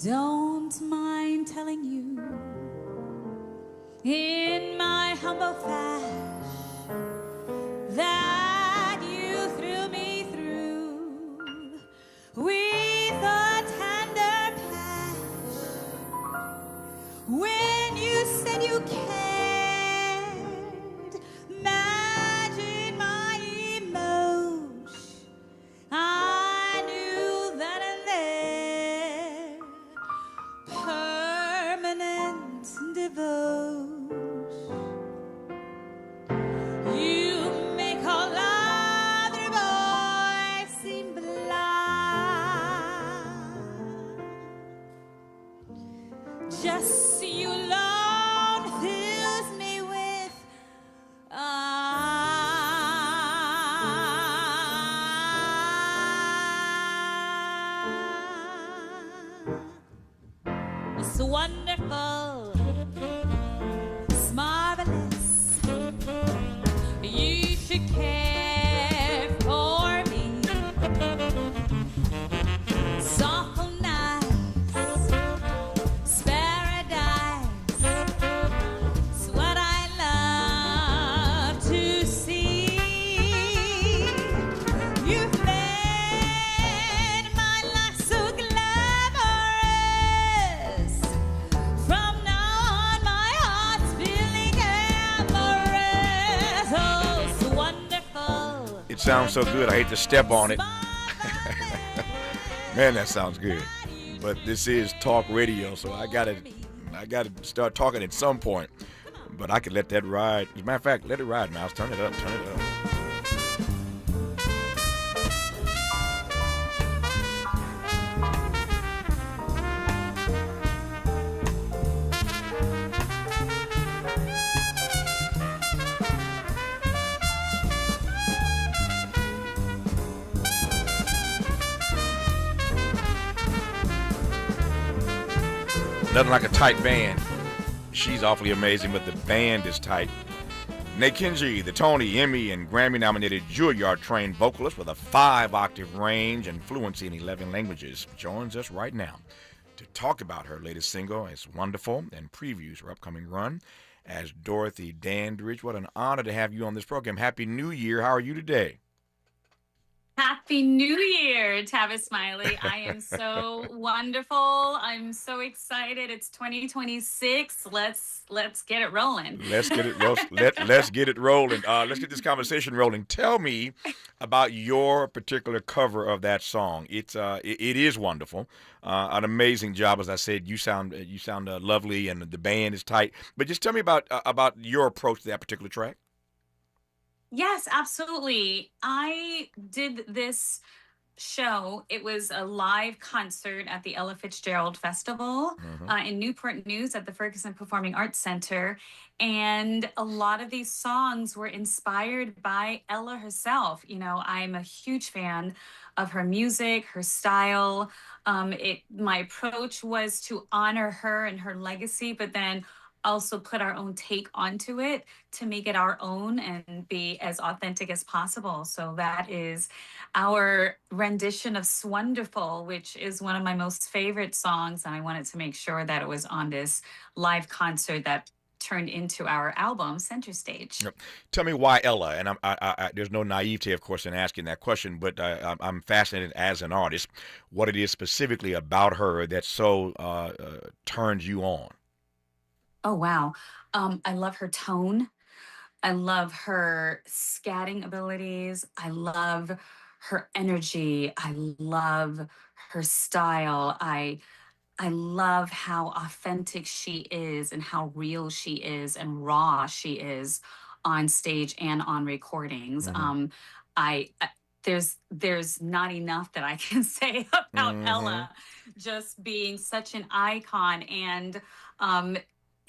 Don't mind telling you, in my humble fashion, that you threw me through with a tender passion when you said you cared. Imagine my emotion. I knew then and there permanent devotion. You make all other boys seem blind. Just you alone fills me with it's wonderful, it's marvelous. You should care for me. Soft nights, it's paradise. It's what I love to see. You've made my life so glamorous. From now on, my heart's feeling amorous. Oh, it's wonderful. It sounds so good. I hate to step on it. Man, that sounds good. But this is talk radio, so I gotta start talking at some point. But I could let that ride. As a matter of fact, let it ride, Mouse. Turn it up, turn it up. Nothing like a tight band. She's awfully amazing, but the band is tight. Nate Kinsey, the Tony, Emmy, and Grammy-nominated Juilliard-trained vocalist with a 5-octave range and fluency in 11 languages, joins us right now to talk about her latest single, It's Wonderful, and previews her upcoming run as Dorothy Dandridge. What an honor to have you on this program. Happy New Year. How are you today? Happy New Year, Tavis, Smiley. I am so wonderful. I'm so excited. It's 2026. Let's get it rolling. Let's get it let's get it rolling. Let's get this conversation rolling. Tell me about your particular cover of that song. It is wonderful. An amazing job, as I said. You sound lovely, and the band is tight. But just tell me about your approach to that particular track. Yes, absolutely. I did this show. It was a live concert at the Ella Fitzgerald Festival in Newport News at the Ferguson Performing Arts Center. And a lot of these songs were inspired by Ella herself. You know, I'm a huge fan of her music, her style. My approach was to honor her and her legacy, but then also put our own take onto it to make it our own and be as authentic as possible. So that is our rendition of "Swonderful," which is one of my most favorite songs. And I wanted to make sure that it was on this live concert that turned into our album, Center Stage. Yep. Tell me why Ella, and there's no naivete, of course, in asking that question, but I'm fascinated as an artist, what it is specifically about her that so turns you on. Oh, wow. I love her tone. I love her scatting abilities. I love her energy. I love her style. I love how authentic she is and how real she is and raw she is on stage and on recordings. I there's not enough that I can say about Ella just being such an icon, and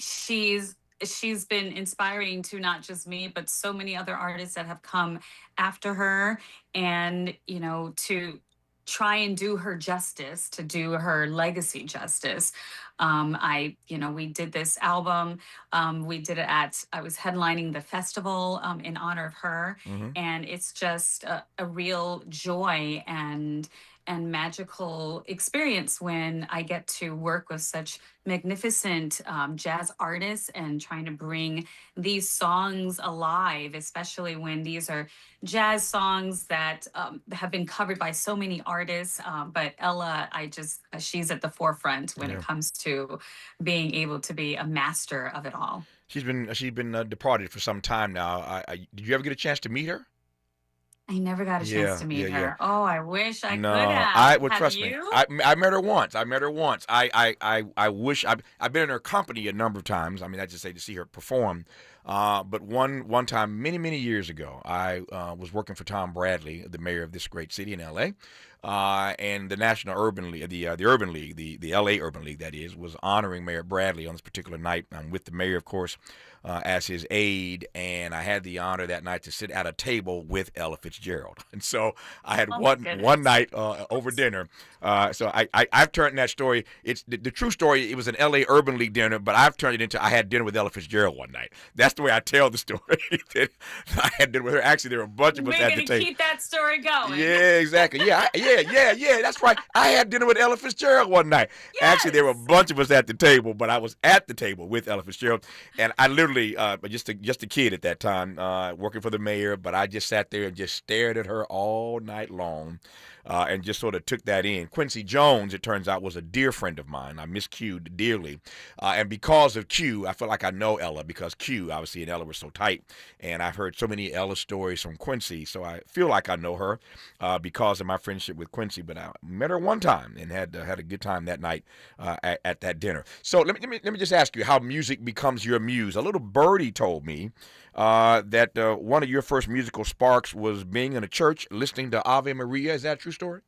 she's been inspiring to not just me, but so many other artists that have come after her, and to try and do her justice, to do her legacy justice. We did this album. I was headlining the festival in honor of her. And it's just a real joy and and magical experience when I get to work with such magnificent jazz artists and trying to bring these songs alive, especially when these are jazz songs that have been covered by so many artists. But Ella, she's at the forefront when it Yeah. comes to being able to be a master of it all. She's been departed for some time now. Did you ever get a chance to meet her? I never got a chance Yeah, to yeah, meet yeah. her. Oh, I wish I could No, have. well, Have trust me. you? I met her once. I met her once. I wish I've been in her company a number of times. I mean, I just say to see her perform. But one time, many years ago, I was working for Tom Bradley, the mayor of this great city in L.A. And the National Urban League, the Urban League, the L.A. Urban League, that is, was honoring Mayor Bradley on this particular night. I'm with the mayor, of course, as his aide, and I had the honor that night to sit at a table with Ella Fitzgerald. And so I had Oh my one goodness. night over dinner. So I've turned that story. It's the true story. It was an L.A. Urban League dinner, but I've turned it into I had dinner with Ella Fitzgerald one night. That's the way I tell the story. That I had dinner with her. Actually, there were a bunch of us We're at the going to table. keep that story going. Yeah, exactly. Yeah. That's right. I had dinner with Ella Fitzgerald one night. Actually, there were a Yes. bunch of us at the table, but I was at the table with Ella Fitzgerald, and I literally, just a kid at that time, working for the mayor, but I just sat there and just stared at her all night long, and just sort of took that in. Quincy Jones, it turns out, was a dear friend of mine. I miss Q dearly, and because of Q, I feel like I know Ella because Q, obviously, and Ella were so tight, and I've heard so many Ella stories from Quincy, so I feel like I know her because of my friendship with Quincy. But I met her one time and had a good time that night at that dinner. So let me just ask you how music becomes your muse. A little birdie told me that one of your first musical sparks was being in a church listening to Ave Maria. Is that a true story?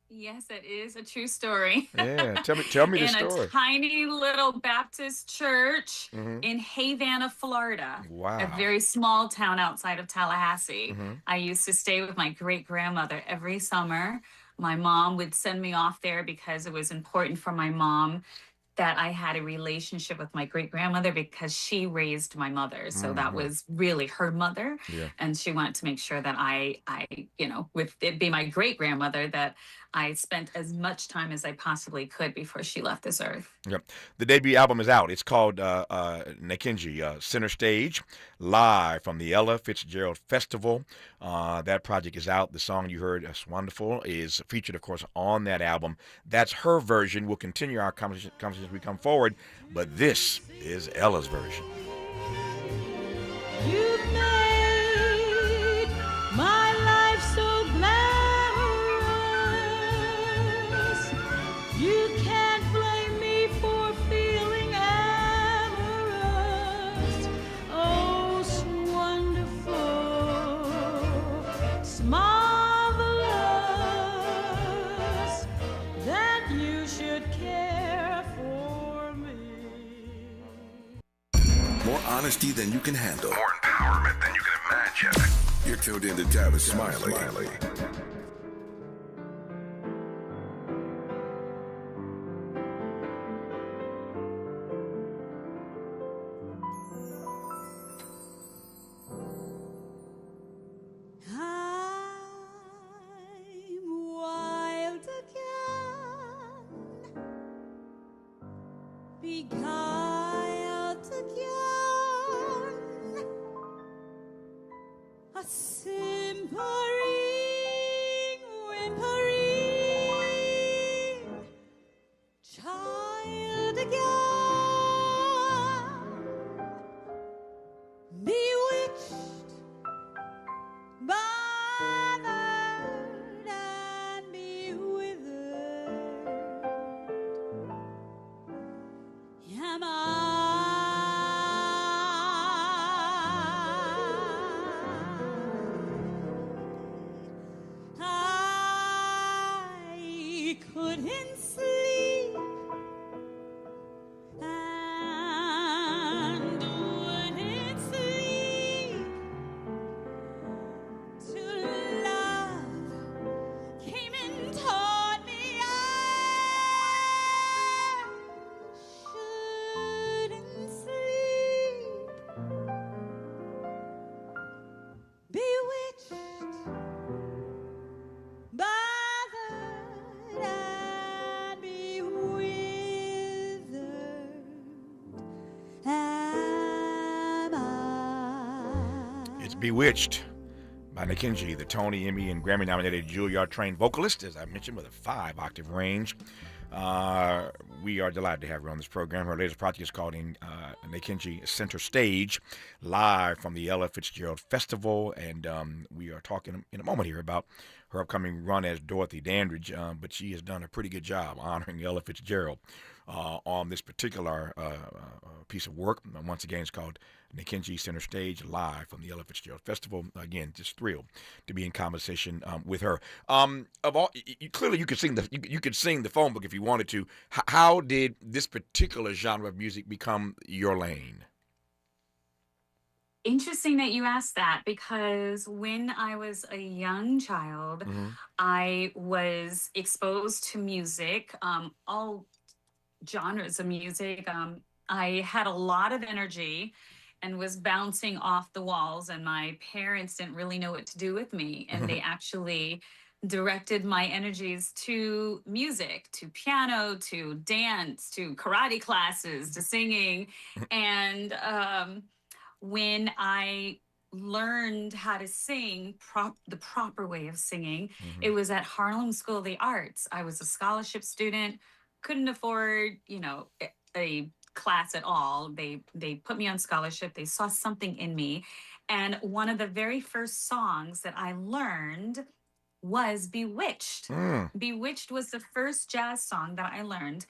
Yes, it is a true story. Yeah, tell me the In a story. tiny little Baptist church Hmm. in Havana, Florida, a Wow. very small town outside of Tallahassee. Hmm. I used to stay with my great grandmother every summer. My mom would send me off there because it was important for my mom that I had a relationship with my great grandmother because she raised my mother. So that Hmm. was really her mother. Yeah. And she wanted to make sure that with it being my great grandmother, that I spent as much time as I possibly could before she left this earth. Yep. The debut album is out. It's called Nakinji, Center Stage, live from the Ella Fitzgerald Festival. That project is out. The song you heard, That's Wonderful, is featured, of course, on that album. That's her version. We'll continue our conversation as we come forward, but this is Ella's version. You made my life so glamorous. You can't blame me for feeling amorous. Oh, so wonderful, it's marvelous that you should care for me. More honesty than you can handle. More empowerment than you can imagine. You're tuned in to Tavis Smiley. I'm wild again, beguiled again, a simpering, whimpering child again, bewitched, bothered, and bewildered. Am I couldn't sleep and wouldn't sleep till love came and taught me I shouldn't sleep. Bewitched, bothered, Bewitched by Nikinji, the Tony, Emmy, and Grammy-nominated Juilliard-trained vocalist, as I mentioned, with a 5-octave range. We are delighted to have her on this program. Her latest project is called Nikinji Center Stage, live from the Ella Fitzgerald Festival, and we are talking in a moment here about her upcoming run as Dorothy Dandridge, but she has done a pretty good job honoring Ella Fitzgerald on this particular piece of work. Once again, it's called Nikinji Center Stage, live from the Ella Fitzgerald Festival. Again, just thrilled to be in conversation with her. Of all, clearly you could sing you could sing the phone book if you wanted to. How did this particular genre of music become your lane? Interesting that you asked that, because when I was a young child, I was exposed to music, all genres of music. I had a lot of energy and was bouncing off the walls, and my parents didn't really know what to do with me. And they actually directed my energies to music, to piano, to dance, to karate classes, to singing. And when I learned how to sing the proper way of singing, it was at Harlem School of the Arts. I was a scholarship student, couldn't afford, a class at all. They put me on scholarship. They saw something in me. And one of the very first songs that I learned was Bewitched. Bewitched was the first jazz song that I learned.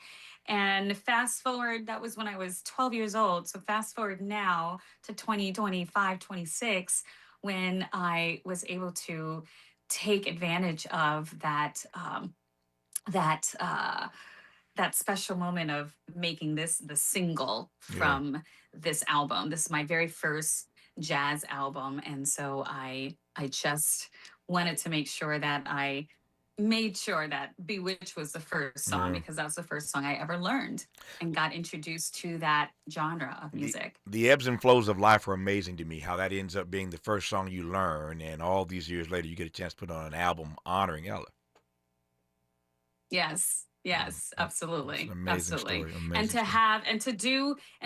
And fast forward, that was when I was 12 years old. So fast forward now to 2025, 26, when I was able to take advantage of that special moment of making this the single from this album. This is my very first jazz album. And so I just wanted to make sure that I made sure that Bewitched was the first song, because that was the first song I ever learned and got introduced to that genre of music. The ebbs and flows of life are amazing to me, how that ends up being the first song you learn, and all these years later you get a chance to put on an album honoring Ella. Yes, absolutely. It's an amazing Absolutely. story. Amazing And to story. have and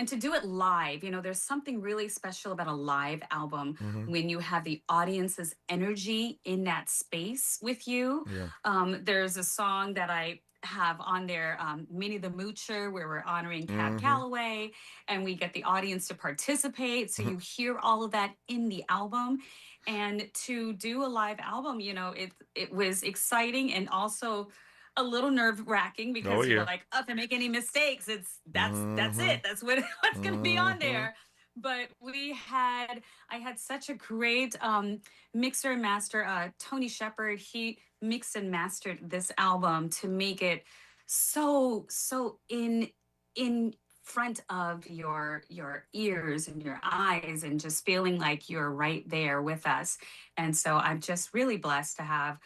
to do it live, there's something really special about a live album when you have the audience's energy in that space with you. There's a song that I have on there, Minnie the Moocher, where we're honoring Cab Calloway, and we get the audience to participate. So you hear all of that in the album. And to do a live album, it was exciting and also a little nerve-wracking, because you're like, if I make any mistakes, that's it. That's what's going to be on there. But I had such a great mixer and master, Tony Shepard. He mixed and mastered this album to make it so in front of your ears and your eyes, and just feeling like you're right there with us. And so I'm just really blessed to have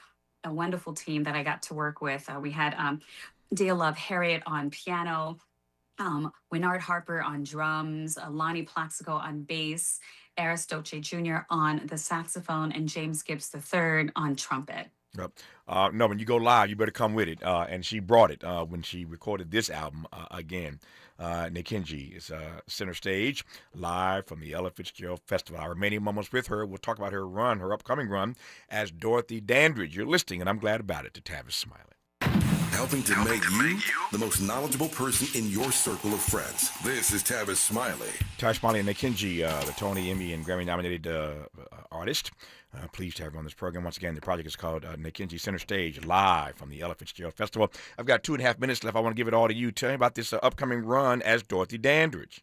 a wonderful team that I got to work with. We had Dale Love Harriet on piano, Winard Harper on drums, Lonnie Plaxico on bass, Aris Doce Jr. on the saxophone, and James Gibbs III on trumpet. Yep. No, when you go live, you better come with it. And she brought it when she recorded this album again. Nikinji is center stage, live from the Ella Fitzgerald Festival. Our remaining moments with her, we'll talk about her upcoming run as Dorothy Dandridge. You're listening, and I'm glad about it, to Tavis Smiley. Helping to make you the most knowledgeable person in your circle of friends. This is Tavis Smiley. Tavis Smiley and Nikinji, the Tony, Emmy, and Grammy-nominated artist. Pleased to have her on this program. Once again, the project is called Nikinji Center Stage, live from the Ella Fitzgerald Festival. I've got 2.5 minutes left. I want to give it all to you. Tell me about this upcoming run as Dorothy Dandridge.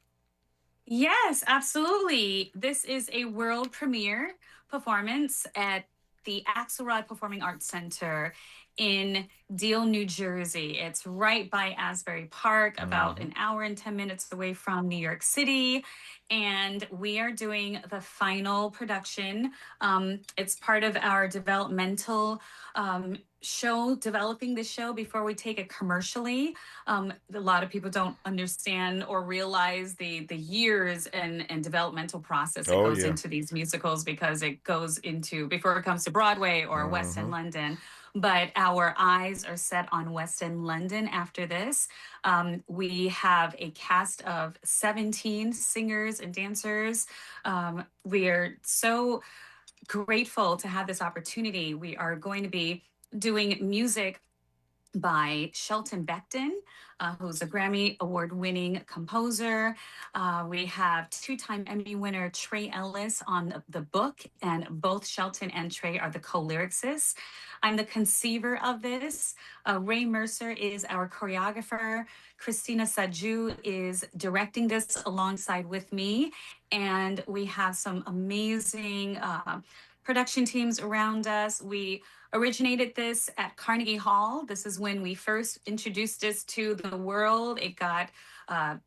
Yes, absolutely. This is a world premiere performance at the Axelrod Performing Arts Center in Deal, New Jersey. It's right by Asbury Park, about an hour and 10 minutes away from New York City. And we are doing the final production. It's part of our developmental show, developing the show before we take it commercially. A lot of people don't understand or realize the years and developmental process that goes into these musicals, because it goes into, before it comes to Broadway or West End London. But our eyes are set on West End London after this. We have a cast of 17 singers and dancers. We are so grateful to have this opportunity. We are going to be doing music by Shelton Becton, who's a Grammy Award winning composer. We have two-time Emmy winner Trey Ellis on the book, and both Shelton and Trey are the co-lyricists. I'm the conceiver of this. Ray Mercer is our choreographer. Christina Sajou is directing this alongside with me. And we have some amazing production teams around us. We originated this at Carnegie Hall. This is when we first introduced this to the world. It got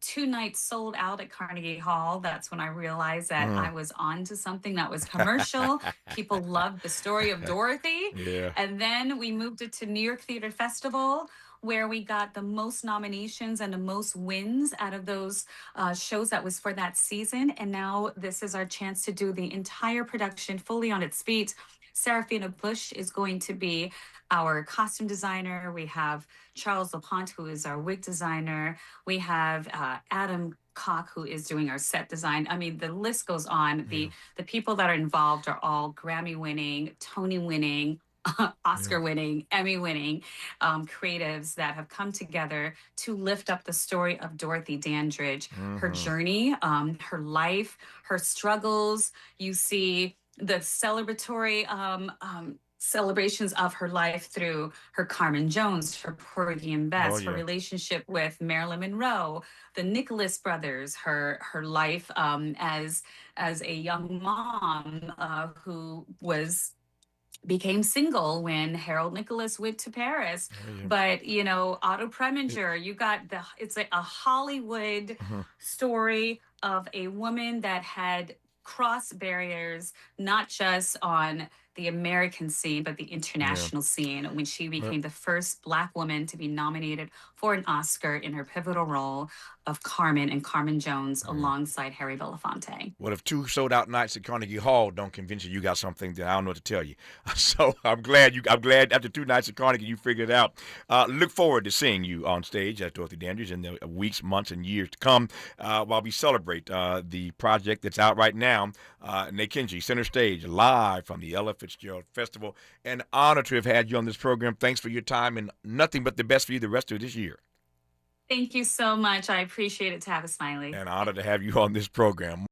2 nights sold out at Carnegie Hall. That's when I realized that I was on to something that was commercial. People loved the story of Dorothy. Yeah. And then we moved it to New York Theater Festival, where we got the most nominations and the most wins out of those shows that was for that season. And now this is our chance to do the entire production fully on its feet. Serafina Bush is going to be our costume designer. We have Charles LaPont, who is our wig designer. We have Adam Cock, who is doing our set design. I mean, the list goes on. The people that are involved are all Grammy winning, Tony winning, Oscar winning, Emmy winning creatives that have come together to lift up the story of Dorothy Dandridge, her journey, her life, her struggles. You see the celebratory celebrations of her life through her Carmen Jones, her Porgy and Bess, her relationship with Marilyn Monroe, the Nicholas brothers, her life as a young mom who became single when Harold Nicholas went to Paris. But, Otto Preminger, you got it's like a Hollywood story of a woman that had crossed barriers, not just on the American scene, but the international scene, when she became the first Black woman to be nominated for an Oscar in her pivotal role of Carmen and Carmen Jones alongside Harry Belafonte. Well, if 2 sold-out nights at Carnegie Hall don't convince you, you got something that I don't know what to tell you. So I'm glad after 2 nights at Carnegie you figured it out. Look forward to seeing you on stage at Dorothy Dandridge in the weeks, months, and years to come while we celebrate the project that's out right now, Nekinji, center stage, live from the Ella Fitzgerald Festival. An honor to have had you on this program. Thanks for your time, and nothing but the best for you the rest of this year. Thank you so much. I appreciate it, Tavis Smiley. An honor to have you on this program.